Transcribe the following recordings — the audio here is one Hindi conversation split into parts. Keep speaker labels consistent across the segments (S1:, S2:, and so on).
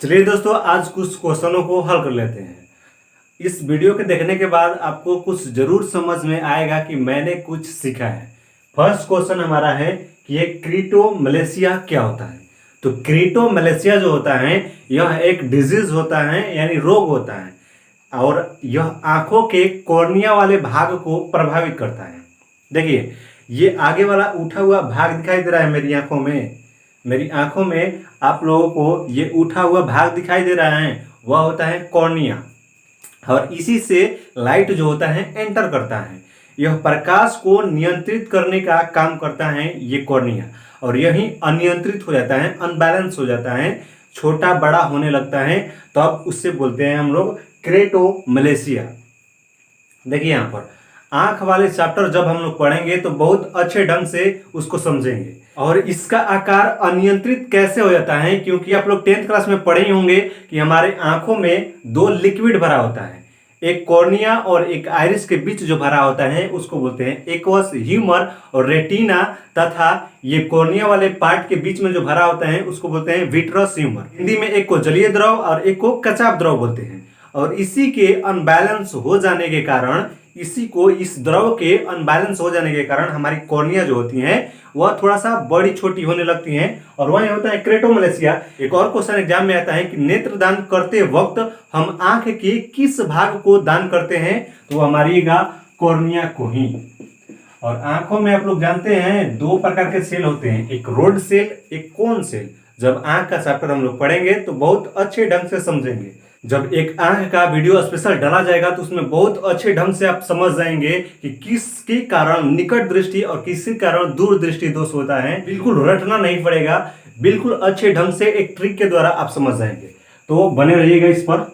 S1: चलिए दोस्तों, आज कुछ क्वेश्चनों को हल कर लेते हैं। इस वीडियो के देखने के बाद आपको कुछ जरूर समझ में आएगा कि मैंने कुछ सीखा है। फर्स्ट क्वेश्चन हमारा है कि ये क्रीटो मलेशिया क्या होता है। तो क्रीटो मलेशिया जो होता है यह एक डिजीज होता है, यानी रोग होता है, और यह आंखों के कॉर्निया वाले भाग को प्रभावित करता है। देखिए, ये आगे वाला उठा हुआ भाग दिखाई दे रहा है मेरी आंखों में आप लोगों को ये उठा हुआ भाग दिखाई दे रहा है, वह होता है कॉर्निया। और इसी से लाइट जो होता है एंटर करता है। यह प्रकाश को नियंत्रित करने का काम करता है ये कॉर्निया, और यही अनियंत्रित हो जाता है, अनबैलेंस हो जाता है, छोटा बड़ा होने लगता है, तो अब उससे बोलते हैं हम लोग क्रेटो मलेशिया। देखिए यहाँ पर आंख वाले चैप्टर जब हम लोग पढ़ेंगे तो बहुत अच्छे ढंग से उसको समझेंगे। और इसका आकार अनियंत्रित कैसे हो जाता है, क्योंकि आप लोग 10th क्लास में पढ़े ही होंगे कि हमारे आंखों में दो लिक्विड भरा होता है, एक कॉर्निया और एक आइरिस के बीच जो भरा होता है उसको बोलते हैं एक्वस ह्यूमर और रेटिना, तथा ये कॉर्निया वाले पार्ट के बीच में जो भरा होता है उसको बोलते हैं विट्रस ह्यूमर। हिंदी में एक को जलीय द्रव और एक को कचाप द्रव बोलते हैं। और इसी के अनबैलेंस हो जाने के कारण, इस द्रव के अनबैलेंस हो जाने के कारण हमारी कॉर्निया जो होती हैं वह थोड़ा सा बड़ी छोटी होने लगती हैं, और वह होता है क्रेटोमलेशिया। एक और क्वेश्चन एग्जाम में आता है कि नेत्रदान करते वक्त हम आंख के किस भाग को दान करते हैं, तो हमारी कॉर्निया को ही। और आंखों में आप लोग जानते हैं दो प्रकार के सेल होते हैं, एक रोड सेल, एक कोन सेल। जब आंख का चैप्टर हम लोग पढ़ेंगे तो बहुत अच्छे ढंग से समझेंगे। जब एक आंख का वीडियो स्पेशल डाला जाएगा तो उसमें बहुत अच्छे ढंग से आप समझ जाएंगे कि किसके कारण निकट दृष्टि और किसके कारण दूर दृष्टि दोष होता है। बिल्कुल रटना नहीं पड़ेगा, बिल्कुल अच्छे ढंग से एक ट्रिक के द्वारा आप समझ जाएंगे, तो बने रहिएगा इस पर।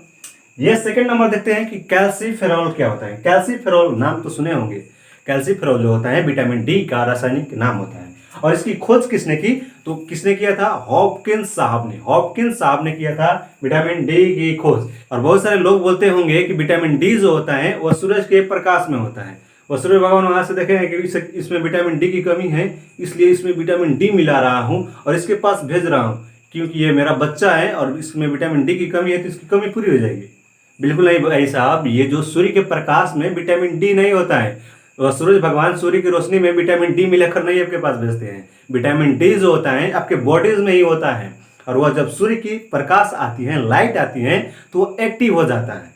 S1: ये सेकंड नंबर देखते हैं कि कैल्सीफेरॉल क्या होता है। कैल्सीफेरॉल नाम तो सुने होंगे। कैल्सीफेरॉल जो होता है विटामिन डी का रासायनिक नाम होता है, और इसकी खोज किसने की, तो किसने किया था, हॉपकिंस साहब ने किया था विटामिन डी की खोज। और बहुत सारे लोग बोलते होंगे कि विटामिन डी जो होता है वह सूरज के प्रकाश में होता है, वह सूर्य भगवान वहां से देखेंगे कि इसमें विटामिन डी की कमी है, इसलिए इसमें विटामिन डी मिला रहा हूं और इसके पास भेज रहा हूं, क्योंकि ये मेरा बच्चा है और इसमें विटामिन डी की कमी है तो इसकी कमी पूरी हो जाएगी। बिल्कुल नहीं भाई साहब, ये जो सूर्य के प्रकाश में विटामिन डी नहीं होता है, वह सूरज भगवान सूर्य की रोशनी में विटामिन डी मिलाकर नहीं आपके पास भेजते हैं। विटामिन डी जो होता है आपके बॉडीज में ही होता है, और वह जब सूर्य की प्रकाश आती है, लाइट आती है, तो वो एक्टिव हो जाता है।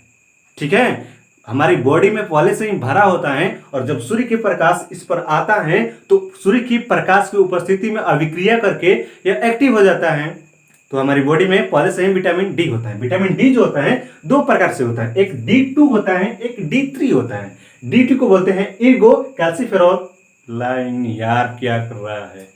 S1: ठीक है, हमारी बॉडी में पहले से ही भरा होता है, और जब सूर्य की प्रकाश इस पर आता है तो सूर्य की प्रकाश की उपस्थिति में अभिक्रिया करके यह एक्टिव हो जाता है। तो हमारी बॉडी में पहले से ही विटामिन डी होता है। विटामिन डी जो होता है दो प्रकार से होता है, एक D2 होता है, एक D3 होता है। D2 को बोलते हैं इर्गो कैल्सीफेरॉल। लाइन यार क्या कर रहा है,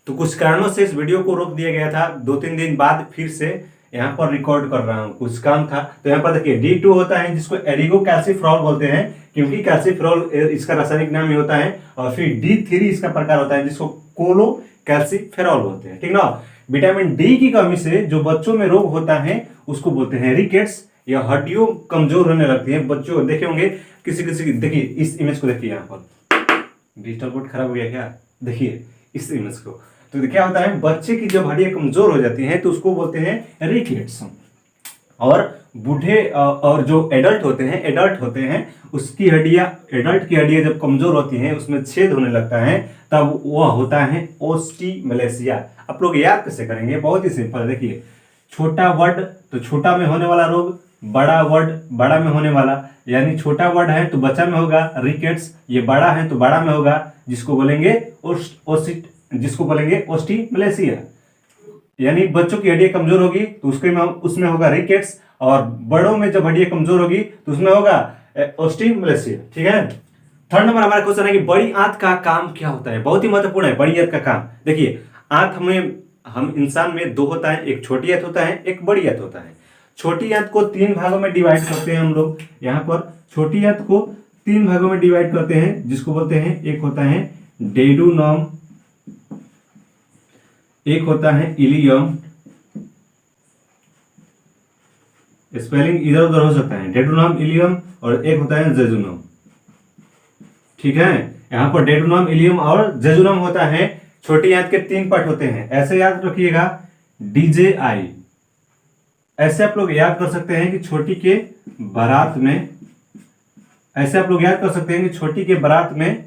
S1: तो कुछ कारणों से इस वीडियो को रोक दिया गया था। 2-3 दिन बाद फिर से यहाँ पर रिकॉर्ड कर रहा हूँ, कुछ काम था। तो यहाँ पर देखिए D2 होता है जिसको एरिगो कैल्सीफेरॉल बोलते हैं, क्योंकि कैल्सीफेरॉल इसका रासायनिक नाम ही होता है। और फिर D3 इसका प्रकार होता है जिसको कोलो कैल्सीफेरॉल बोलते हैं। ठीक ना। विटामिन डी की कमी से जो बच्चों में रोग होता है उसको बोलते हैं रिकेट्स, या हड्डियों कमजोर होने लगती है। बच्चों देखे होंगे किसी किसी की, देखिए इस इमेज को देखिए, यहाँ पर डिजिटल बोर्ड खराब हो गया क्या, देखिए इस इमेज को। तो क्या होता है, बच्चे की जब हड्डियां कमजोर हो जाती हैं तो उसको बोलते हैं रिकेट्स। और बूढ़े और जो एडल्ट होते हैं उसकी हड्डियां, एडल्ट की हड्डियां जब कमजोर होती हैं, उसमें छेद होने लगता है, तब वह होता है ओस्टिमलेशिया। आप लोग याद कैसे करेंगे, बहुत ही सिंपल। देखिए छोटा वर्ड तो छोटा में होने वाला रोग, बड़ा वर्ड बड़ा में होने वाला, यानी छोटा वर्ड है तो बच्चा में होगा रिकेट्स, ये बड़ा है तो बड़ा में होगा, जिसको बोलेंगे ओस्टिमलेशिया। यानी बच्चों की हड्डियां कमजोर होगी तो उसमें होगा रिकेट्स, और बड़ों में जब हड्डियां कमजोर होगी तो उसमें होगा ओस्टिमलेशिया। ठीक है। थर्ड नंबर हमारा क्वेश्चन है कि बड़ी आंत का काम क्या होता है। बहुत ही महत्वपूर्ण है बड़ी आंत का काम। देखिए आंत हम इंसान में दो होता है, एक छोटी आंत होता है, एक बड़ी आंत होता है। छोटी आंत को 3 भागों में डिवाइड करते हैं हम लोग। यहाँ पर छोटी आंत को 3 भागों में डिवाइड करते हैं, जिसको बोलते हैं, एक होता है डेडूनम, एक होता है इलियम। स्पेलिंग इधर उधर हो सकता है, डेडूनम, इलियम, और एक होता है जेजुनम। ठीक है, यहाँ पर डेडूनम, इलियम और जेजुनम होता है। छोटी आंत के 3 पार्ट होते हैं, ऐसे याद रखिएगा, DJI, ऐसे आप लोग याद कर सकते हैं कि छोटी के बारात में, ऐसे आप लोग याद कर सकते हैं कि छोटी के बारात में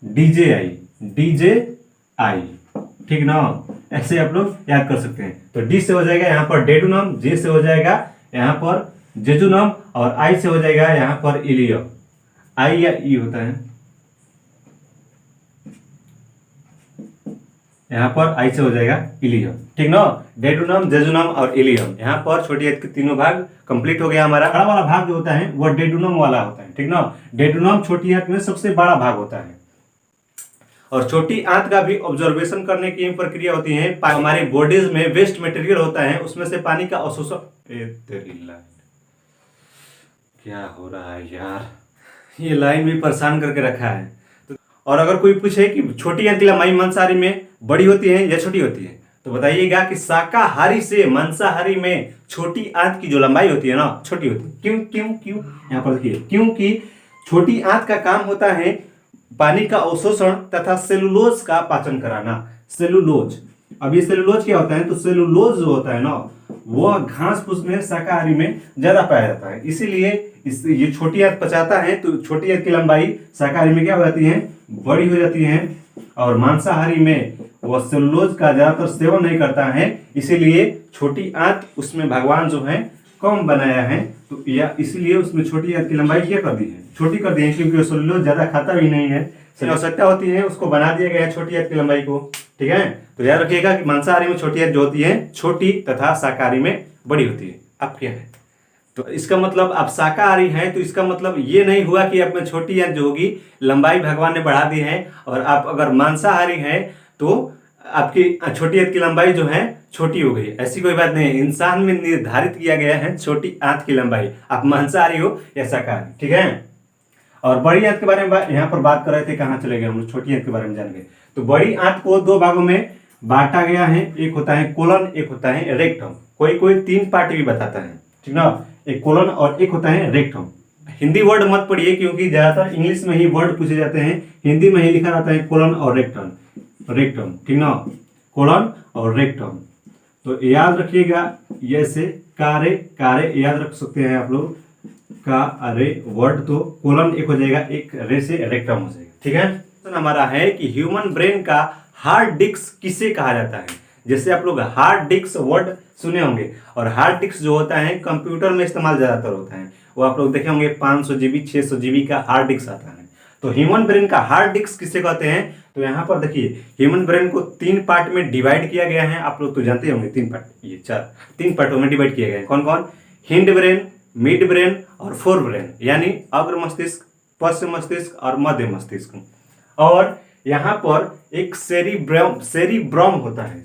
S1: डीजे आई, डीजे आई, ठीक ना। ऐसे आप लोग याद कर सकते हैं। तो डी से हो जाएगा यहाँ पर डेडुनम, जे से हो जाएगा यहाँ पर जेजुनम, और आई से हो जाएगा यहाँ पर इलियम। आई या ई होता है, यहाँ पर आई से हो जाएगा इलियम, ठीक ना। डेडुनम, जेजुनम और इलियम, यहाँ पर छोटी आंत के तीनों भाग कंप्लीट हो गया हमारा। बड़ा वाला भाग जो होता है वो डेडुनम वाला होता है, ठीक ना। डेडुनम छोटी आंत में सबसे बड़ा भाग होता है, और छोटी आंत का भी ऑब्जर्वेशन करने की प्रक्रिया होती है। हमारे बॉडीज में वेस्ट मटेरियल होता है, उसमें से पानी का अवशोषण। क्या हो रहा है यार, ये लाइन भी परेशान करके रखा है। और अगर कोई पूछे कि छोटी आंत की लंबाई मांसाहारी में बड़ी होती है या छोटी होती है, तो बताइएगा कि शाकाहारी से मांसाहारी में छोटी आंत की जो लंबाई होती है ना, छोटी होती है। क्यों क्यों क्यों, यहाँ पर देखिए, क्योंकि छोटी आंत का काम होता है पानी का अवशोषण तथा सेलुलोज का पाचन कराना। सेलुलोज, अब ये सेलुलोज क्या होता है, तो सेलुलोज जो होता है ना, वो घास फूस में शाकाहारी में ज्यादा पाया जाता है, इसीलिए ये छोटी आंत पचाता है, तो छोटी आंत की लंबाई शाकाहारी में क्या हो जाती है, बड़ी हो जाती है, और मांसाहारी में वो सेलुलोज का ज्यादातर सेवन नहीं करता है, इसीलिए छोटी आंत उसमें भगवान जो है कम बनाया है, तो या इसीलिए उसमें छोटी आंत की लंबाई क्या कर दी है, छोटी कर दी है, क्योंकि सेलुलोज ज्यादा खाता भी नहीं है, आवश्यकता होती है, उसको बना दिया गया है छोटी आंत की लंबाई को, ठीक है। तो याद रखिएगा कि मांसाहारी में छोटी आंत जो होती है छोटी तथा शाकाहारी में बड़ी होती है। अब क्या है, तो इसका मतलब आप शाकाहारी हैं, तो इसका मतलब ये नहीं हुआ कि आप में छोटी आंत जो होगी लंबाई भगवान ने बढ़ा दी है, और आप अगर मांसाहारी हैं तो आपकी छोटी आंत की लंबाई जो है छोटी हो गई, ऐसी कोई बात नहीं है। इंसान में निर्धारित किया गया है छोटी आंत की लंबाई, आप मांसाहारी हो या शाकाहारी, ठीक है। और बड़ी आंत के बारे में यहाँ पर बात कर रहे थे, कहाँ चले गए हम लोग, छोटी आंत के बारे में जान गए। तो बड़ी आंत को दो भागों में बांटा गया है, एक होता है कोलन, एक होता है रेक्टम। कोई कोई 3 पार्ट भी बताता है, ठीक ना, एक कोलन और एक होता है रेक्टम। हिंदी वर्ड मत पढ़िए, क्योंकि ज्यादातर इंग्लिश में ही वर्ड पूछे जाते हैं, हिंदी में ही लिखा रहता है कोलन और रेक्टम, रेक्टम, ठीक ना, कोलन और रेक्टम। तो याद रखिएगा, ये से कारे कारे याद रख सकते हैं आप लोग, का अरे वर्ड, तो कोलन एक हो जाएगा, एक रे से रेक्टम हो जाएगा, ठीक है। तो हमारा है कि ह्यूमन ब्रेन का हार्ड डिस्क किसे कहा जाता है। जैसे आप लोग हार्ड डिस्क वर्ड सुने होंगे, और हार्ड डिस्क जो होता है कंप्यूटर में इस्तेमाल ज्यादातर होता है, वो आप लोग देखे होंगे 500 GB 600 GB का हार्ड डिस्क आता है। तो ह्यूमन ब्रेन का हार्ड डिस्क किसे कहते हैं, तो यहाँ पर देखिए ह्यूमन ब्रेन को 3 पार्ट में डिवाइड किया गया है, आप लोग तो जानते होंगे 3 पार्ट, ये 3 पार्टों में डिवाइड किए गए हैं। कौन कौन, हिंड ब्रेन, मिड ब्रेन और फोर ब्रेन, यानी अग्र मस्तिष्क, पश्चिम मस्तिष्क और मध्य मस्तिष्क। और यहाँ पर एक सेरिब्रम होता है,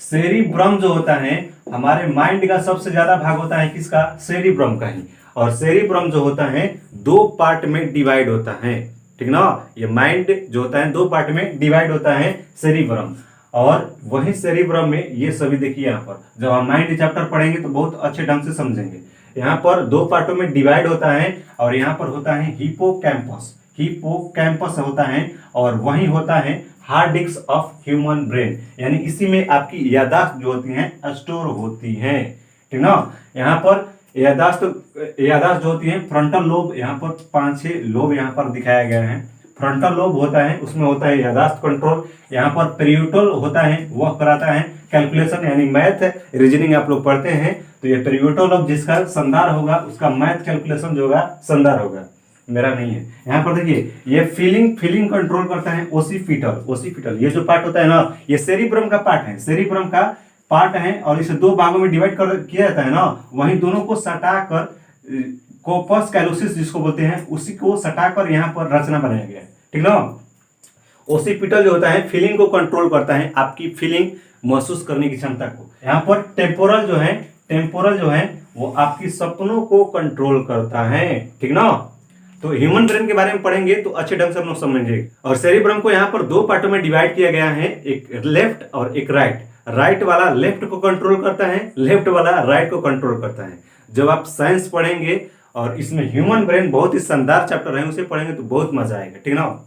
S1: सेरिब्रम जो होता है हमारे माइंड का सबसे ज्यादा भाग होता है किसका, सेरिब्रम का ही। और सेरिब्रम जो होता है 2 पार्ट में डिवाइड होता है, ठीक ना। ये माइंड जो होता है 2 पार्ट में डिवाइड होता है, सेरिब्रम। और वही सेरिब्रम में ये सभी देखिए, यहाँ पर जब हम माइंड चैप्टर पढ़ेंगे तो बहुत अच्छे ढंग से समझेंगे। यहाँ पर 2 पार्टों में डिवाइड होता है, और यहाँ पर होता है हिपोकैम्पस, हिपोकैम्पस होता है, और वही होता है hard disk of human brain, यानी इसी में आपकी याददाश्त जो होती है स्टोर होती है, ठीक ना। यहाँ पर याददाश्त जो होती है फ्रंटल लोब, यहाँ पर 5-6 लोब यहाँ पर दिखाया गया है। फ्रंटल लोब होता है, उसमें होता है याददाश्त कंट्रोल। यहाँ पर पेरियोटल होता है, वह कराता है कैलकुलेशन, यानी मैथ रीजनिंग आप लोग पढ़ते हैं, तो ये पेरियोटल लोब जिसका संधार होगा उसका मैथ कैलकुलेशन जो होगा संधार होगा, मेरा नहीं है। यहाँ पर देखिए ये फीलिंग कंट्रोल करता है ओसिपिटल, ये जो पार्ट होता है ना, ये सेरिब्रम का पार्ट है, सेरिब्रम का पार्ट है, और इसे 2 भागों में डिवाइड किया जाता है ना, वहीं दोनों को सटाकर कोपस कैलोसिस जिसको बोलते हैं, उसी को सटाकर यहाँ पर रचना बनाया गया है, ठीक ना। ओसिपिटल जो होता है फीलिंग को कंट्रोल करता है, आपकी फीलिंग महसूस करने की क्षमता को। यहाँ पर टेम्पोरल जो है वो आपकी सपनों को कंट्रोल करता है, ठीक ना। तो ह्यूमन ब्रेन के बारे में पढ़ेंगे तो अच्छे ढंग से हम लोग समझेंगे। और सेरिब्रम को यहाँ पर 2 पार्टों में डिवाइड किया गया है, एक लेफ्ट और एक राइट। राइट वाला लेफ्ट को कंट्रोल करता है, लेफ्ट वाला राइट को कंट्रोल करता है। जब आप साइंस पढ़ेंगे और इसमें ह्यूमन ब्रेन बहुत ही शानदार चैप्टर है, उसे पढ़ेंगे तो बहुत मजा आएगा, ठीक ना।